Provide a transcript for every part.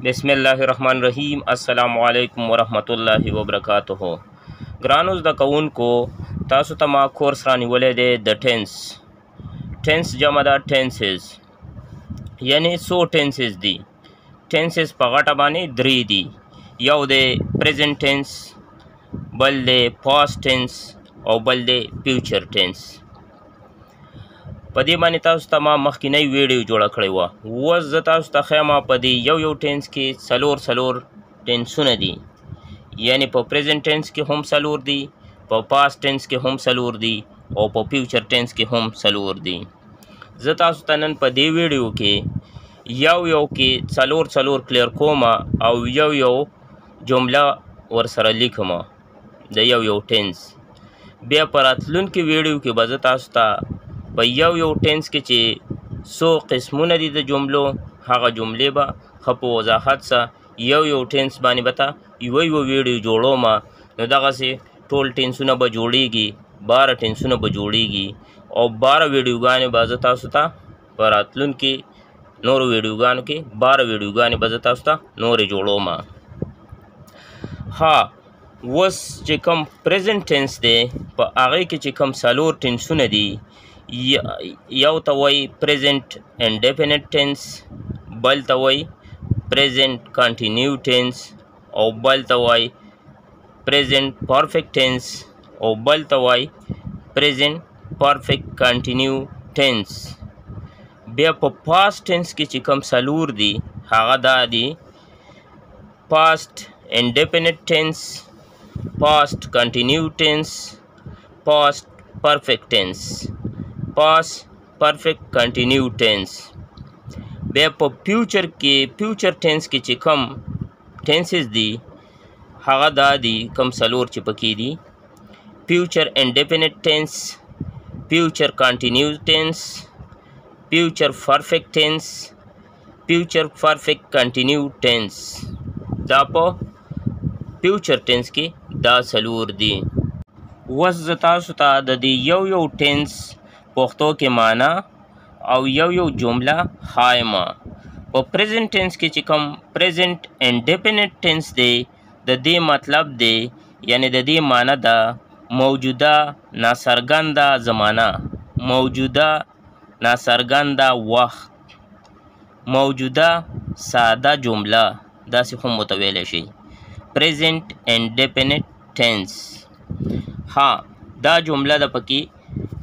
بسم الله الرحمن الرحیم. السلام علیکم ورحمت الله وبرکاته. ګرانو زده کوونکو، تاسو ته ما کورس رانیولی دی د ټینس جمع ده ټینسز، یعنی څو ټینسز دي. ټینسز په غټه باندې درې دي. یو دی پریزنټ ټینس، بل دی پاست ټینس او بل دی فیوچر ټینس. په دې باندې تاسو ته ما مخکینی ویډیو جوړه کړې وه. اوس زه تاسو ته ښیم په دې یو ټینس کې څلور ټینسونه دي، یعنی په پریزنټ ټینس کې هم څلور دي، په پاست ټینس کې هم څلور دي او په فیوچر ټینس کې هم څلور دي. زه تاسو ته نن په دې ویډیو کې یو کې څلور کلیر کوم او یو جمله ورسره لیکم د یو ټینس. بیا په راتلونکي ویډیو کې به زه تاسو ته په یو ټینس کې چې څو قسمونه دي د جملو، هغه جملې به ښه په وضاحت سره یو ټینس باندې به ته یو ویډیو جوړوم. نو دغسې ټول ټینسونه به جوړیږي، 12 ټینسونه به جوړیږي او 12 ویډیوګانې به زه تاسو ته په راتلونکي نورو ویډیوګانو کې 12 ویډیوګانې به زه تاسو ته نورې جوړوم. ها، اوس چې کوم پریزنټ ټینس دی په هغې کې چې کوم 4 ټینسونه دي، یو ته وایي پریزنټ انډیفینټ ټینس، بل ته وایي پریزنټ کنټینیو ټینس او بل ته وایي پریزنټ پرفیکټ ټینس او بل ته وایي پریزنټ پرفیکټ کنټینیو ټینس. بیا په پاست ټینس کې چې کوم 4 دي هغه دا دي: پاست انډیفینټ ټینس، پاست کنټینیو ټینس، پاست پرفیکټ ټینس، پاست پرفیکټ کنټینیو ټینس. بیا په فیوچر ټینس کې چې کوم ټینسز دي هغه دا دي کوم 4 چې پکې دي: فیوچر انډیفینټ ټینس، فیوچر کنټینیو ټینس، فیوچر پرفیکټ ټینس، فیوچر پرفیکټ کنټینیو ټینس. دا په فیوچر ټینس کې دا 4 دي. اوس زه تاسو ته د دې یو ټینس پښتو کې معنا او یو جمله ښایم. په پریزنټ ټینس کې چې کوم پریزنټ انډیفینټ ټینس دی، د دې مطلب دی یعنی د دې معنا ده موجوده ناڅرګنده زمانه، موجوده ناڅرګنده وخت، موجوده ساده جمله، داسې هم ورته ویلی شي پریزنټ انډیفینټ ټینس. ها، دا جمله ده پکې: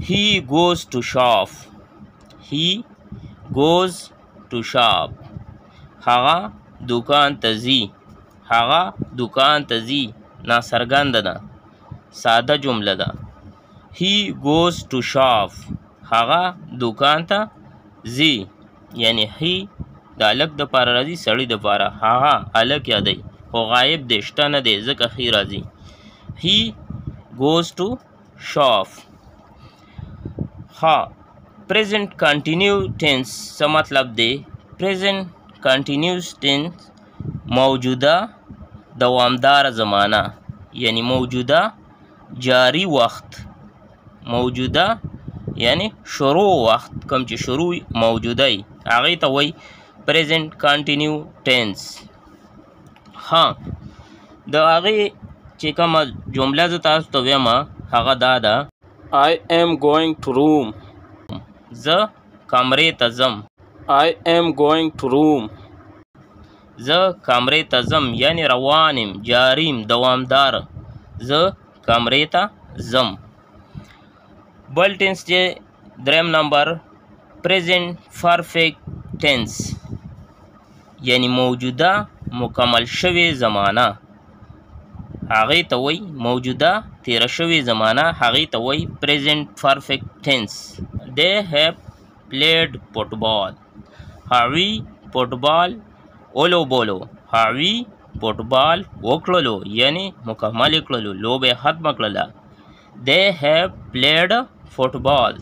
He goes to shop. He goes to shop. هغه دکان ته ځي، هغه دکان ته ځي. ناڅرګنده ده، ساده جمله ده. He goes to shop. هغه دکان ته ځي، یعنی he د هلک دپاره راځي، سړي دپاره. هغه هلک یادوي خو غایب دی، شته نه دی، ځکه he راځي. He goes to shop. ها، پریزنټ کنټینیو ټینس څه مطلب دی؟ پریزنټ کنټینیوس ټینس موجوده دوامداره زمانه، یعنی موجوده جاری وخت، موجوده یعنی شروع وخت، کوم چې شروع موجوده وي هغې ته وایي پریزنټ کنټینیو ټینس. ها، د هغې چې کومه جمله زه تاسو ته ویم هغه دا ده: I am going to room. زه کمرې ته ځم. I am going to room. زه کمرې ته ځم، یعنی روان یم، جاری یم، دوامدار. زه کمرې ته ځم. بل ټینس چې 3 نمبر پریزنټ پرفیکټ ټینس، یعنی موجوده مکمل شوې زمانه، هغې ته وایي موجوده تیره شوې زمانه، هغې ته وایي پریزنټ پرفیکټ ټینس. They have played football. هغوی فوټبال ولوبولو، هغوی فوټبال وکړلو، یعنی مکمل یې کړلو، لوبه یې ختمه کړله. They have played football.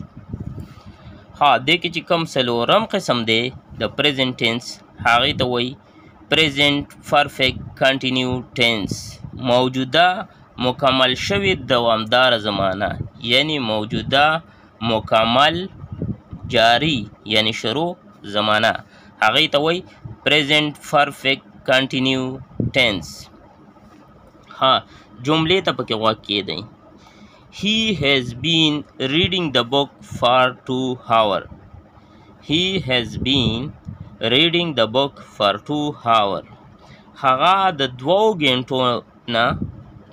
ها، دې کې چې کوم 4م قسم دی د پریزنټ ټینس هغې ته وایي پریزنټ پرفیکټ کنټینیو ټینس، موجوده مکمل شوی دوامدار زمانه، یعنی موجوده مکمل جاری یعنی شروع زمانه، هغې ته وایي پریزنټ پرفیکټ کنټینیو ټینس. ها جملې ته پکې غوږ کېدئ. He has been reading the book for 2 hours. He has been reading the book for 2 hours. هغه د 2 غنټو نه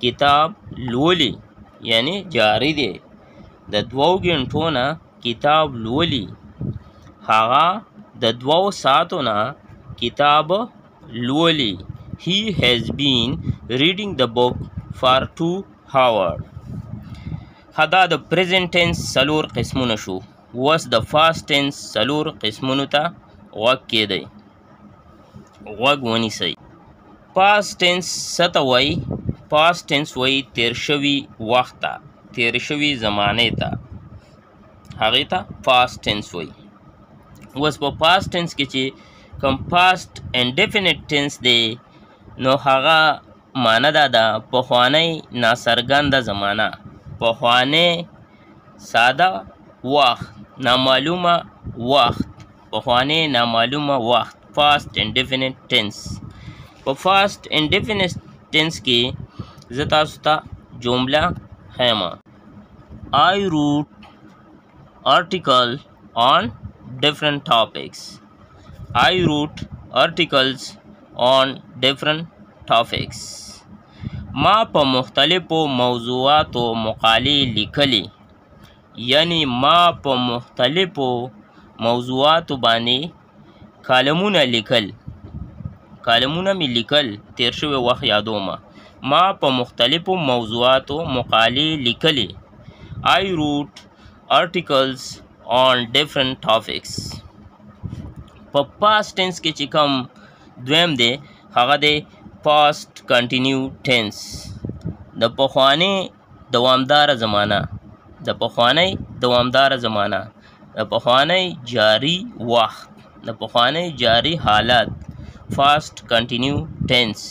کتاب لولي، یعنی جاری دی. د 2 غنټو نه کتاب لولي. هغه د 2 ساعتو نه کتاب لولي. He has been reading the book for 2 hours. دا د present tense څلور قسمونه شو. اوس د past tense څلور قسمونو ته غوږ کېدئ. غوږ ونیسئ. past tense څه ته وایي؟ past tense وایي تیر شوي وخت ته، تیر شوي زمانې ته، هغې ته past tense وایي. اوس په past tense کې چې کوم past indefinite tense دی نو هغه معنی دا ده پخوانی ناڅرګنده زمانه، پخوانی ساده وخت، نامعلومه وخت، پخوانی نامعلومه وخت. past indefinite tense. په past indefinite tense کې زه تاسو ته جمله ښیم. I wrote article on different topics. I wrote articles on different topics. ما په مختلفو موضوعاتو مقالې لیکلي، یعنی ما په مختلفو موضوعاتو باندې کالمونه لیکل. کالمونه می لیکل، تیر شوی وخت یادومه. ما په مختلفو موضوعاتو مقالې لیکلي. I wrote articles on different topics. په past tense کې چې کوم دویم دی هغه دی past continued tense. د پخواني دوامداره زمانه، د پخوانی دوامداره زمانه، د پخوانی جاری وخت، د پخوانی جاری حالت. past continued tense.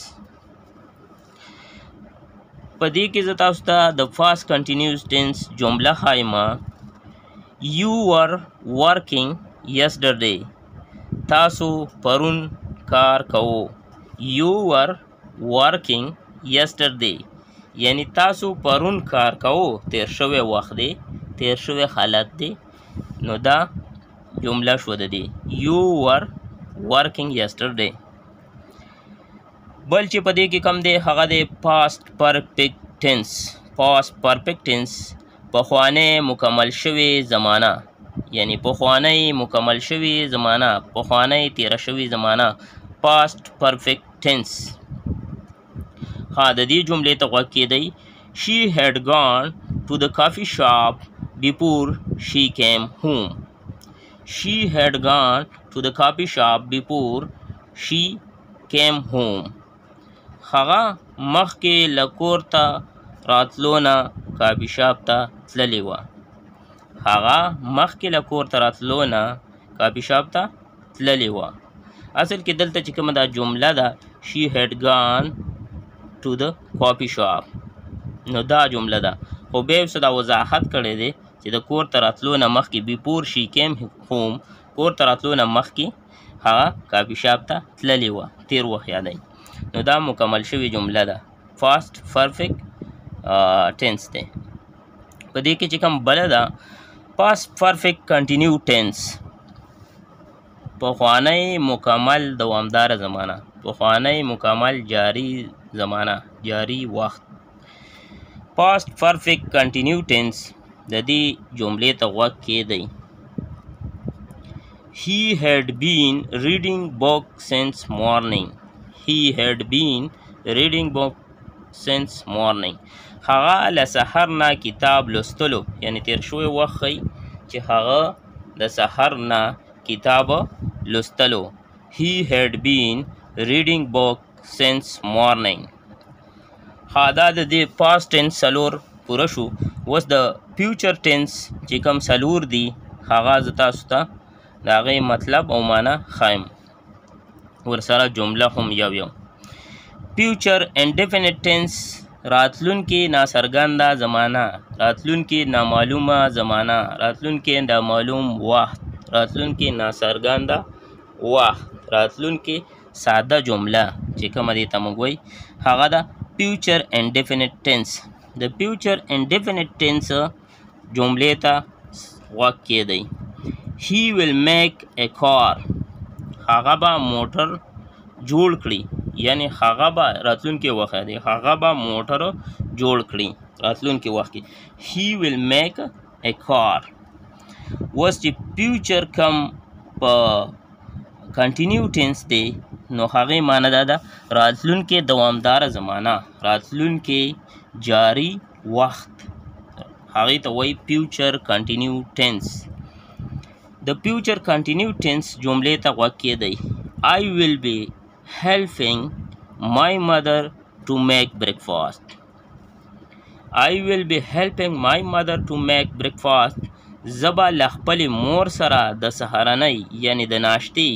په دې کې زه تاسو ته د past continued tense جمله ښایمه. You were working yesterday. تاسو پرون کار کوو. You were working yesterday. یعنی تاسو پرون کار کوو، تیر شوی وخت دی، تیر شوی حالت دی. نو دا جمله شو د دې. You were working yesterday. بل چې په دې کې کم دی هغه دی past perfect tense. past perfect tense پخوانی مکمل شوی زمانه، یعنی پخوانی مکمل شوی زمانه، پخوانی تیره شوی زمانه. past perfect tense. ها د دې جملې ته غوږ کېدئ. She had gone to the coffee shop before she came home. She had gone to the coffee shop before she came home. هغه مخکې له کور ته راتلو نه کافي شاپ ته تللې وه. هغه مخکې له کور ته راتلو نه کافي شاپ ته تللې وه. اصل کې دلته چې کومه دا جمله ده she had gone to the coffee shop، نو دا جمله ده. خو بیا یې دا وضاحت کړی دی چې د کور ته راتلو نه مخکې before she came home، کور ته راتلو نه مخکې هغه کافي شاپ ته تللې وه، تیر وخت یادوي. نو دا مکمل شوی جمله ده. past perfect tense دی. په دې کې چې کوم بله ده past perfect continued tense. پخوانی مکمل دوامداره زمانه، پخوانی مکمل جاری زمانه، جاری وخت. past perfect continued tense د دې جملې ته غوږ کېدئ. He had been reading book since morning. He had been reading book since morning. هغه له سحر نه کتاب لوستلو، یعنی تیر شوی وخت ښیي چې هغه د سحر نه کتاب لوستلو. He had been reading book since morning. دا د دې past tense څلور پوره شو. اوس د future tense چې کوم څلور دي هغه زه تاسو ته د هغې مطلب او معنی ښایم. ورسره جمله هم یو. future indefinite tense راتلونکې ناڅرګنده زمانه، راتلونکې نامعلومه زمانه، راتلونکې نامعلوم وخت، راتلونکې ناڅرګنده وخت، راتلونکې ساده جمله چې کومه دی ته موږ وایي هغه ده فیوچر انډیفینټ ټینس. د فیوچر انډیفینټ ټینس جملې ته غوږ کېږدئ. هی ویل میک ا کار، هغه به موټر جوړ کړي، یعنی هغه به راتلونکي وخت دی هغه به موټر جوړ کړي راتلونکي وخت کې. هی ویل میک ا کار. اوس چې فیوچر کم په کنټینیو ټینس دی نو هغې معنی دا ده راتلونکي دوامداره زمانه، راتلونکي جاری وخت، هغې ته وایي فیوچر کنټینیو ټینس. د فیوچر کنټینیو ټینس جملې ته غوږ کېږدئ. I will be helping my mother to make breakfast. I will be helping my mother to make breakfast. زبا له خپلې مور سره د سهارنۍ یعنی د ناشتې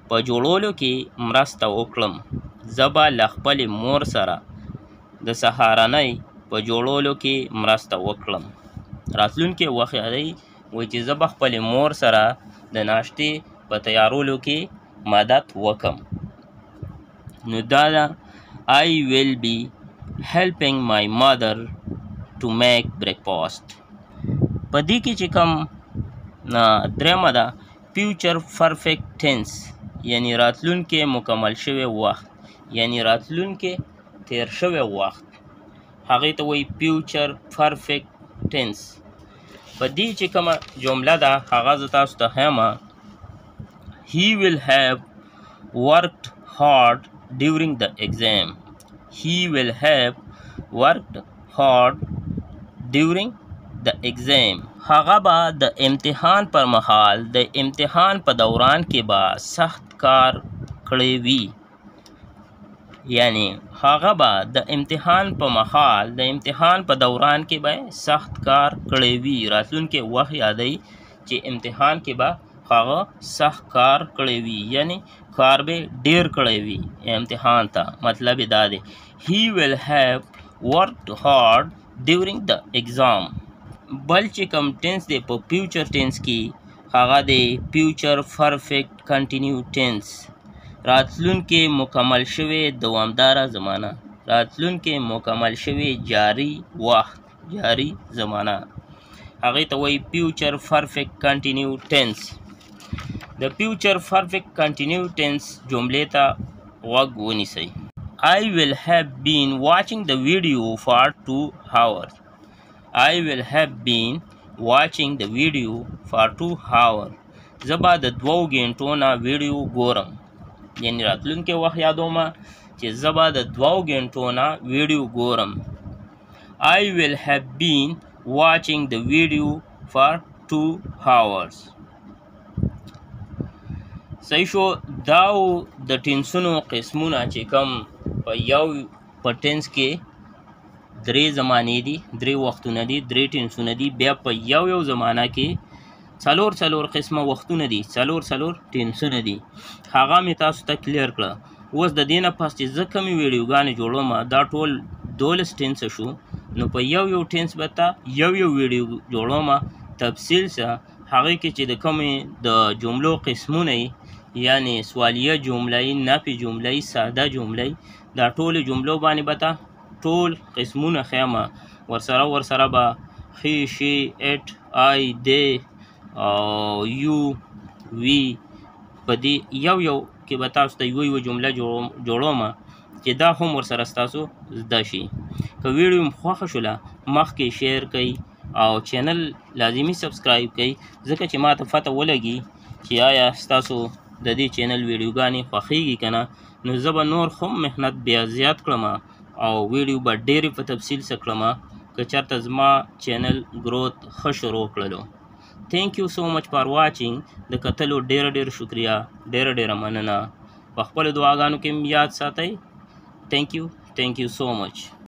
په جوړولو کې مرسته وکړم. زبا له خپلې مور سره د سهارنۍ په جوړولو کې مرسته وکړم. راتلونکي وخت دی وایي چې زه به خپلې مور سره د ناشتې په تیارولو کې مدد وکم. نو دا ده I will be helping my mother to make breakfast. په دې کې چې کوم درېمه ده فیوچر پرفیکټ ټینس، یعنی راتلونکي مکمل شوی وخت، یعنی راتلونکي تیر شوی وخت، هغې ته وایي فیوچر پرفیکټ ټینس. په دې چې کومه جمله ده هغه زه تاسو ته ښیم. He will have worked hard during the exam. He will have worked hard during the exam. هغه به د امتحان پر مهال د امتحان په دوران کې به سخت کار کړی وي. یعنی هغه به د امتحان په مهال د امتحان په دوران کې به سخت کار کړی وي. راتلونکي وخت یادوي چې امتحان کې به هغه سخت کار کړی وي، یعنی کار به ډیر کړی وي امتحان ته. مطلب دا دی He will have worked hard during the exam. بل چې کوم ټینس دی په فیوچر ټینس کې هغه دی فیوچر پرفیکټ کنټینیو ټینس. راتلونکي مکمل شوی دوامداره زمانه، راتلونکي مکمل شوی جاری وخت، جاری زمانه، هغې ته وایي فیوچر پرفیکټ کنټینیو ټینس. د فیوچر پرفیکټ کنټینیو ټینس جملې ته غوږ ونیسئ. I will have been watching the video for 2 hours. I will have been watching the video for 2 hours. زه به د 2 غنټو نه ویډیو ګورم، یعنی راتلونکي وخت یادومه چې زه به د 2 غنټو نه ویډیو ګورم. I will have been watching the video for 2 hours. صحیح شو. دا د ټینسونو قسمونه چې کوم په یو په ټینس کې 3 زمانې دي، 3 وختونه دي، 3 ټینسونه دي. بیا په یو زمانه کې 4 قسمه وختونه دي، 4 ټینسونه دي. هغه مې تاسو ته کلیر کړه. اوس د دې نه پس چې زه کومې ویډیوګانې جوړوم دا ټول 12 ټینس شو. نو په یو ټینس به ته یو ویډیو جوړوم تفصیل سره. هغې کې چې د کومې د جملو قسمونه یعنی سوالیه جمله، نفي جمله، ساده جمله، دا ټولې جملو باندې به ته ټول قسمونه ښیم. ورسره به خي، شي، اټ، آی، دی، یو، وي، په دې یو کې به تاسو ته یوه جمله جوړوم چې دا هم ورسره ستاسو زده شي. که ویډیو م خوښه شوله مخکې شیر کوئ او چینل لازمي سبسکرایب کوئ، ځکه چې ما ته پته ولګي چې آیا ستاسو د دې چینل ویډیوګانې خوښیږي که نه. نو زه به نور هم محنت بیا زیات کړم او ویډیو به ډېرې په تفصیل سره کړم که چېرته زما چینل ګروت ښه شروع کړلو. Thank you so much for watching. د کتلو ډېر شکریه، ډېره مننه. په خپلو دعاګانو کې یاد ساتئ. Thank you so much.